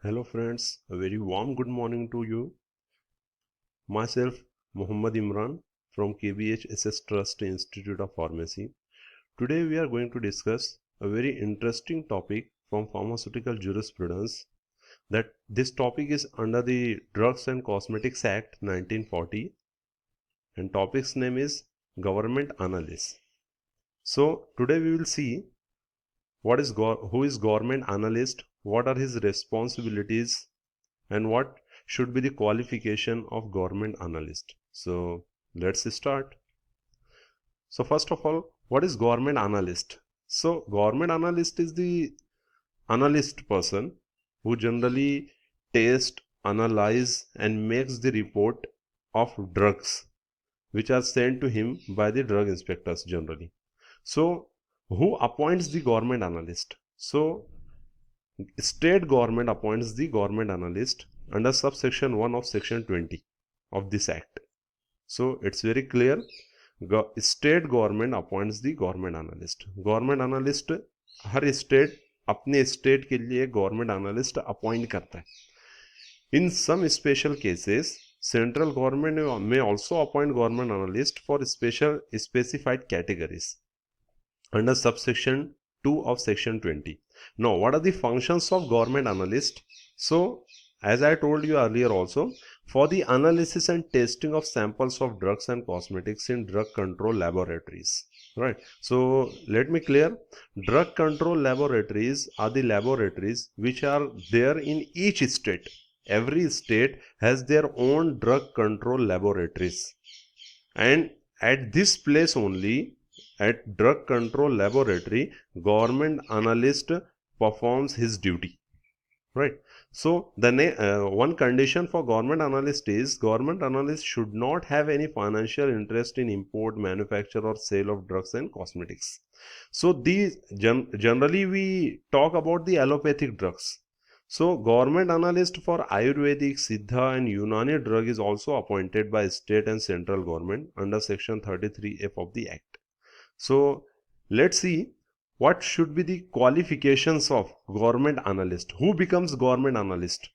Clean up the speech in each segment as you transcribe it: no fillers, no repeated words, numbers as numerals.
Hello friends, a very warm good morning to you. Myself, Muhammad Imran from K.B.H.S.S Trust Institute of Pharmacy. Today we are going to discuss a very interesting topic from pharmaceutical jurisprudence. That this topic is under the Drugs and Cosmetics Act 1940 and topic's name is Government Analyst. So today we will see who is government analyst, what are his responsibilities, and what should be the qualification of government analyst. So let's start. So first of all, what is government analyst? So government analyst is the analyst person who generally test, analyze and makes the report of drugs which are sent to him by the drug inspectors generally. So who appoints the government analyst? So state government appoints the government analyst under subsection 1 of section 20 of this act. So it's very clear, state government appoints the government analyst. Government analyst her state अपने state के लिए government analyst appoint करता है. In some special cases, central government may also appoint government analyst for special specified categories under subsection 2 of section 20. Now, what are the functions of government analyst? So, as I told you earlier also, for the analysis and testing of samples of drugs and cosmetics in drug control laboratories. Right. So, let me clear. Drug control laboratories are the laboratories which are there in each state. Every state has their own drug control laboratories. And at this place only, at drug control laboratory, government analyst performs his duty, right? So the one condition for government analyst is government analyst should not have any financial interest in import, manufacture or sale of drugs and cosmetics. So these generally we talk about the allopathic drugs. So government analyst for Ayurvedic, Siddha and Unani drug is also appointed by state and central government under section 33F of the act. So let's see what should be the qualifications of government analyst. Who becomes government analyst?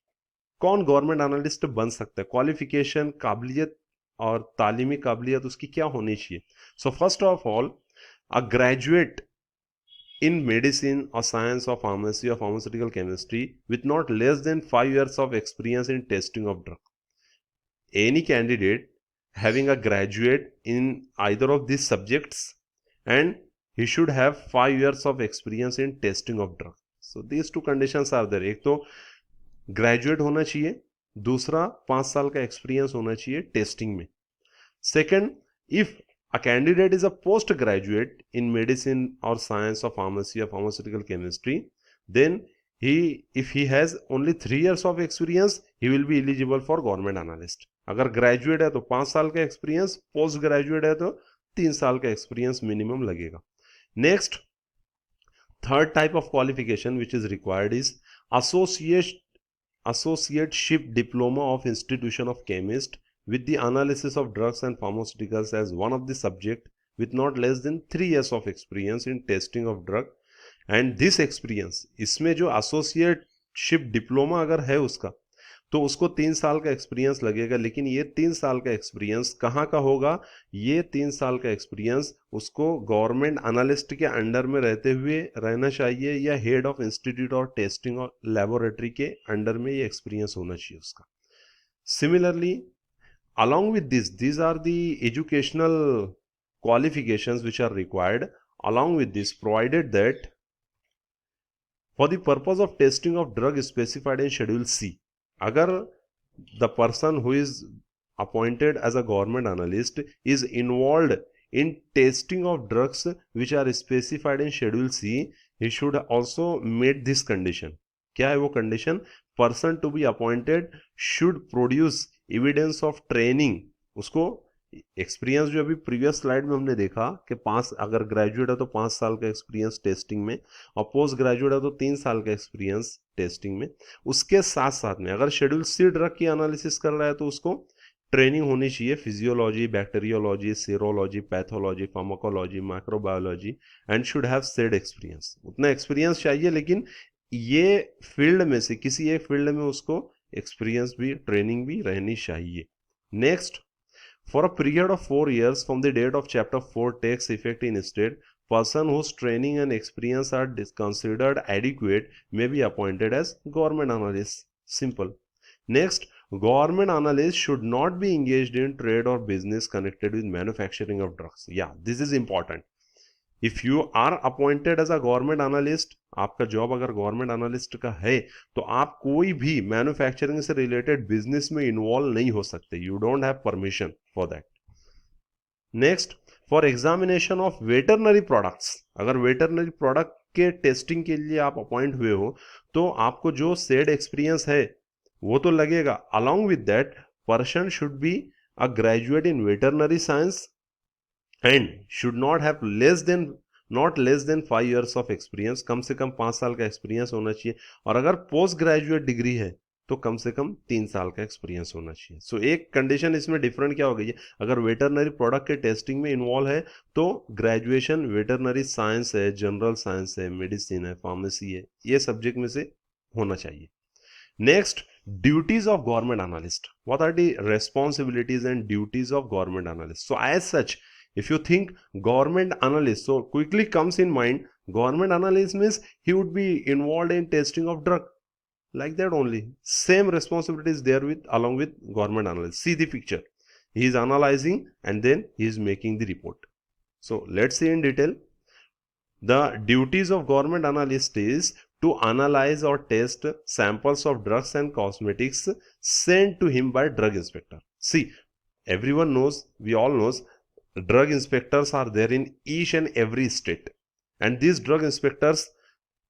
कौन government analyst बन सकता है? Qualification, काबिलियत और तालीमी काबिलियत उसकी क्या होनी चाहिए? So first of all, a graduate in medicine or science or pharmacy or pharmaceutical chemistry with not less than 5 years of experience in testing of drug. Any candidate having a graduate in either of these subjects and he should have 5 years of experience in testing of drug. So these two conditions are there. एक तो graduate होना चाहिए, दूसरा 5 साल का experience होना चाहिए testing में. Second, if a candidate is a postgraduate in medicine or science or pharmacy or pharmaceutical chemistry, then if he has only 3 years of experience, he will be eligible for government analyst. अगर graduate है तो 5 साल का experience, post graduate है तो 3 साल का experience minimum लगेगा. Next, third type of qualification which is required is associateship diploma of institution of chemist with the analysis of drugs and pharmaceuticals as one of the subject with not less than 3 years of experience in testing of drug. And this experience, इसमें जो associateship diploma अगर है उसका, तो उसको 3 साल का experience लगेगा. लेकिन ये 3 साल का एक्सपीरियंस कहाँ का होगा? ये 3 साल का एक्सपीरियंस उसको गवर्नमेंट एनालिस्ट के अंडर में रहते हुए रहना चाहिए या हेड ऑफ इंस्टीट्यूट और टेस्टिंग और लेबोरेटरी के अंडर में ये एक्सपीरियंस होना चाहिए उसका. Similarly, along with this, these are the educational qualifications which are required. Along with this, provided that for the purpose of testing of drug specified in schedule C, agar the person who is appointed as a government analyst is involved in testing of drugs which are specified in schedule C, he should also meet this condition. क्या है वो condition? Person to be appointed should produce evidence of training. उसको experience जो अभी previous slide में हमने देखा कि 5, अगर ग्रेजुएट है तो 5 साल का एक्सपीरियंस टेस्टिंग में और पोस्ट ग्रेजुएट है तो 3 साल का एक्सपीरियंस टेस्टिंग में. उसके साथ साथ में अगर शेड्यूल सी ड्रग की एनालिसिस कर रहा है तो उसको ट्रेनिंग होनी चाहिए physiology, bacteriology, serology, pathology, pharmacology, microbiology and should have said experience. उतना एक्सपीरियंस चाहिए, लेकिन ये फील्ड में से किसी एक फील्ड में उसको एक्सपीरियंस भी, ट्रेनिंग भी रहनी चाहिए। Next, for a period of 4 years from the date of chapter 4 takes effect in state, person whose training and experience are considered adequate may be appointed as government analyst. Simple. Next, government analyst should not be engaged in trade or business connected with manufacturing of drugs. Yeah, this is important. If you are appointed as a government analyst, आपका job अगर government analyst का है, तो आप कोई भी manufacturing से related business में इन्वॉल्व नहीं हो सकते। You don't have permission for that. Next, for examination of veterinary products, अगर वेटरनरी प्रोडक्ट के टेस्टिंग के लिए आप अपॉइंट हुए हो, तो आपको जो सेड एक्सपीरियंस है वो तो लगेगा। Along with that, person should be a graduate in veterinary science and should not have not less than 5 years of experience, कम से कम 5 साल का एक्सपीरियंस होना चाहिए। और अगर पोस्ट ग्रेजुएट डिग्री है तो कम से कम 3 साल का एक्सपीरियंस होना चाहिए। सो एक कंडीशन इसमें डिफरेंट क्या हो गई है, अगर वेटरनरी प्रोडक्ट के टेस्टिंग में इन्वॉल्व है तो ग्रेजुएशन वेटरनरी साइंस है, जनरल साइंस है, मेडिसिन है, फार्मेसी है, ये सब्जेक्ट में से होना चाहिए। Next, duties of government analyst. What are the responsibilities and duties of government analyst? So as such, if you think government analyst, so quickly comes in mind, government analyst means he would be involved in testing of drug. Like that only. Same responsibilities there with along with government analyst. See the picture. He is analyzing and then he is making the report. So let's see in detail. The duties of government analyst is to analyze or test samples of drugs and cosmetics sent to him by drug inspector. See, everyone knows, we all knows, drug inspectors are there in each and every state, and these drug inspectors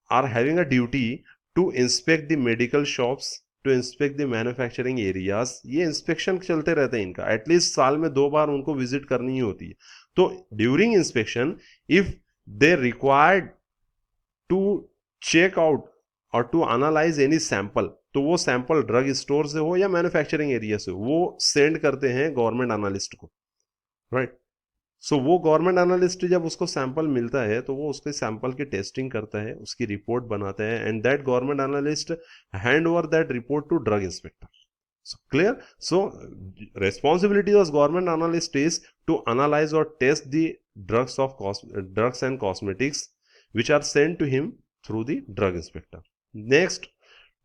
are having a duty to inspect the medical shops, to inspect the manufacturing areas. ये inspection चलते रहते हैं इनका, at least साल में 2 बार उनको visit करनी ही होती है। तो during inspection if they required to check out or to analyze any sample, तो वो सैंपल ड्रग स्टोर से हो या मैन्युफैक्चरिंग एरिया से, वो सेंड करते हैं गवर्नमेंट एनालिस्ट को, राइट। सो वो गवर्नमेंट एनालिस्ट जब उसको सैंपल मिलता है तो वो उसके सैंपल की टेस्टिंग करता है, उसकी रिपोर्ट बनाता है, and that government analyst hand over that report to drug inspector. So clear? So responsibility of government analyst is to analyze or test the drugs and cosmetics which are sent to him through the drug inspector. Next,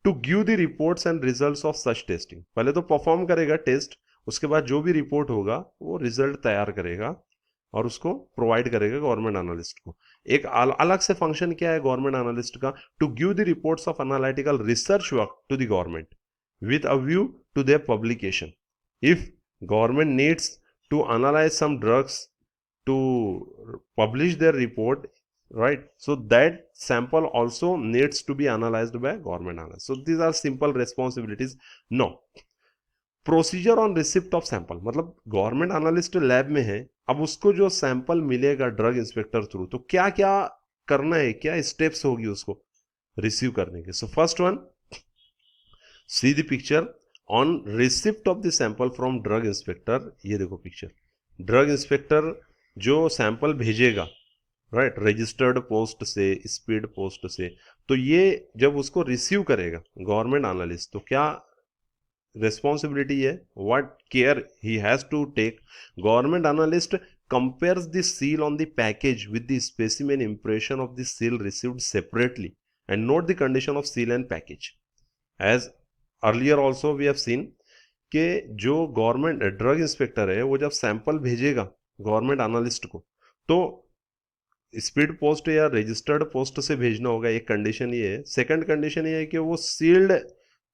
to give the reports and results of such testing. पहले तो perform करेगा test, उसके बाद जो भी report होगा वो result तैयार करेगा और उसको प्रोवाइड करेगा गवर्नमेंट एनालिस्ट को। एक अलग से फंक्शन क्या है गवर्नमेंट एनालिस्ट का, to give the reports of analytical research work to the government with a view to their publication. If government needs to analyze some drugs to publish their report, right, so that sample also needs to be analyzed by government analyst. So these are simple responsibilities. No, procedure on receipt of sample, मतलब government analyst lab में है, अब उसको जो sample मिलेगा drug inspector through, तो क्या क्या करना है, क्या स्टेप्स होगी उसको रिसीव करने के। So first one, see the picture on receipt of the sample from drug inspector। ये देखो पिक्चर, ड्रग इंस्पेक्टर जो सैंपल भेजेगा, राइट, रजिस्टर्ड पोस्ट से, स्पीड पोस्ट से, तो ये जब उसको रिसीव करेगा गवर्नमेंट एनालिस्ट, तो क्या रिस्पॉन्सिबिलिटी है, what care he has to take. Government analyst compares the seal on the package with the specimen impression of the seal received separately and note the condition of seal and package। as earlier also we have seen कि जो government drug inspector है वो जब sample भेजेगा government analyst को, तो speed post या registered post से भेजना होगा, एक कंडीशन ये है। सेकंड कंडीशन ये है कि वो सील्ड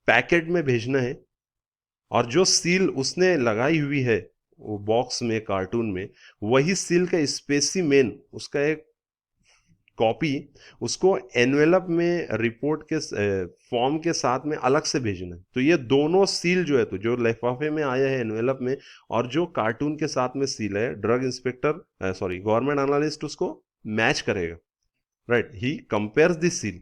पैकेट में भेजना है, और जो सील उसने लगाई हुई है वो बॉक्स में, कार्टून में, वही सील का स्पेसिमेन, उसका एक कॉपी उसको एनवेलप में रिपोर्ट के फॉर्म के साथ में अलग से भेजना है। तो ये दोनों सील जो है, तो जो लिफाफे में आया है एनवेलप में और जो कार्टून के साथ में सील है, ड्रग इंस्पेक्टर गवर्नमेंट एनालिस्ट उसको मैच करेगा, right. He compares the seal,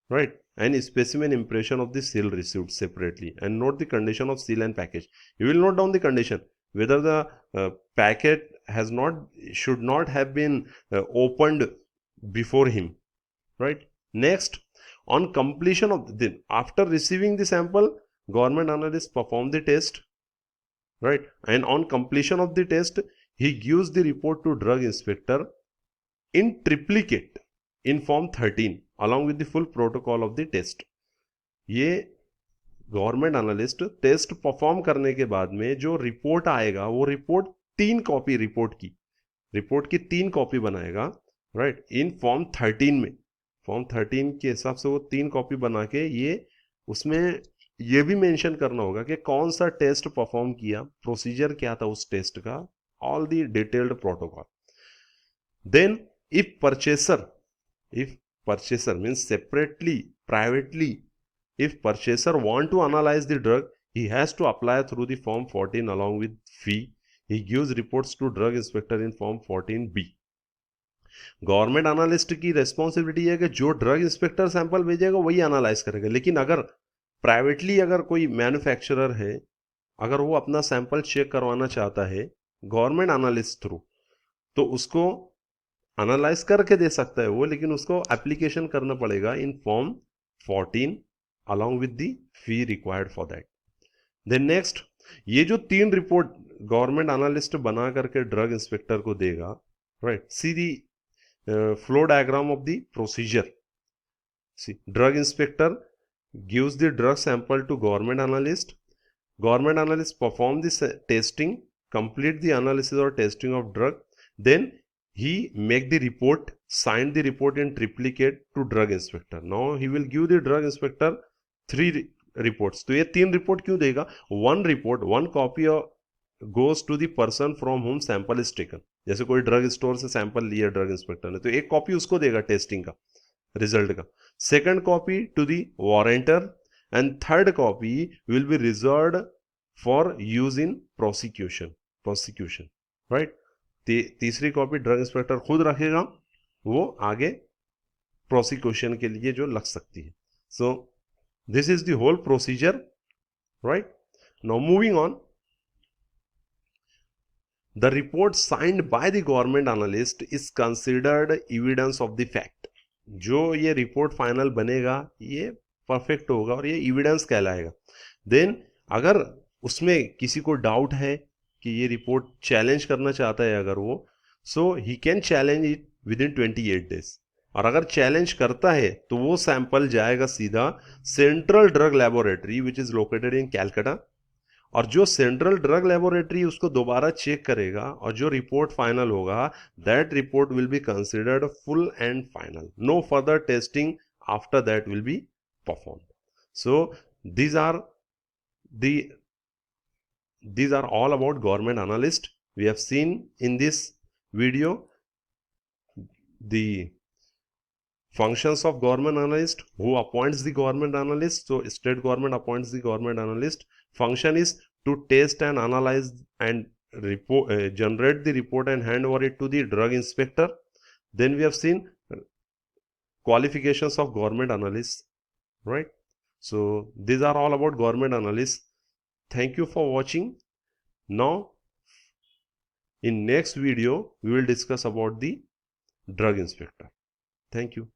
right, and specimen impression of the seal received separately and note the condition of seal and package। you will note down the condition whether the packet should not have been opened before him, right। Next, On completion of after receiving the sample, government analyst perform the test, right? And on completion of the test, he gives the report to drug inspector in triplicate in form 13 along with the full protocol of the test. ये government analyst test perform करने के बाद में जो report आएगा वो report 3 copy report की 3 copy बनाएगा, राइट, इन फॉर्म 13 में। फॉर्म 13 के हिसाब से वो 3 कॉपी बना के ये उसमें ये भी मेंशन करना होगा कि कौन सा टेस्ट परफॉर्म किया, प्रोसीजर क्या था उस टेस्ट का, all the detailed protocol. Then if purchaser means separately, privately, if purchaser want to analyze the drug, he has to apply through the form 14 along with fee. He gives reports to drug inspector in form 14B. Government analyst की responsibility है कि जो drug inspector sample भेजेगा वही analyse करेगा। लेकिन अगर privately अगर कोई मैन्युफैक्चरर है, अगर वो अपना सैंपल चेक करवाना चाहता है गवर्नमेंट एनालिस्ट थ्रू, तो उसको एनालाइज करके दे सकता है वो, लेकिन उसको एप्लीकेशन करना पड़ेगा in form 14 along with the fee required for that. Then next, ये जो 3 रिपोर्ट गवर्नमेंट एनालिस्ट बना करके ड्रग इंस्पेक्टर को देगा, right, see the flow diagram of the procedure. See, drug inspector gives the drug sample to government analyst perform this testing, complete the analysis or testing of drug, then he make the report, sign the report in triplicate to drug inspector. Now he will give the drug inspector 3 reports. तो ये 3 report क्यों देगा? 1 report, 1 copy goes to the person from whom sample is taken. जैसे कोई drug store से sample लिया drug inspector ने, तो एक कॉपी उसको देगा टेस्टिंग का रिजल्ट का, second copy to the warrantor, and third copy will be reserved for use in prosecution, right. तीसरी कॉपी ड्रग इंस्पेक्टर खुद रखेगा, वो आगे प्रोसिक्यूशन के लिए जो लग सकती है। सो this is the whole procedure, right? Now moving on, the report signed by the government analyst is considered evidence of the fact. जो ये रिपोर्ट फाइनल बनेगा ये परफेक्ट होगा और ये एविडेंस कहलाएगा। देन अगर उसमें किसी को डाउट है कि ये रिपोर्ट चैलेंज करना चाहता है अगर वो, so he can challenge it within 28 days. और अगर चैलेंज करता है तो वो सैंपल जाएगा सीधा central drug laboratory which is located in Calcutta, और जो सेंट्रल ड्रग लेबोरेटरी उसको दोबारा चेक करेगा और जो रिपोर्ट फाइनल होगा, that report will be considered full and final. No further testing after that will be performed. So these are all about government analyst. We have seen in this video the functions of government analyst, who appoints the government analyst. So state government appoints the government analyst. Function is to test and analyze and generate the report and hand over it to the drug inspector. Then we have seen qualifications of government analysts, right? So these are all about government analysts. Thank you for watching. Now in next video we will discuss about the drug inspector. Thank you.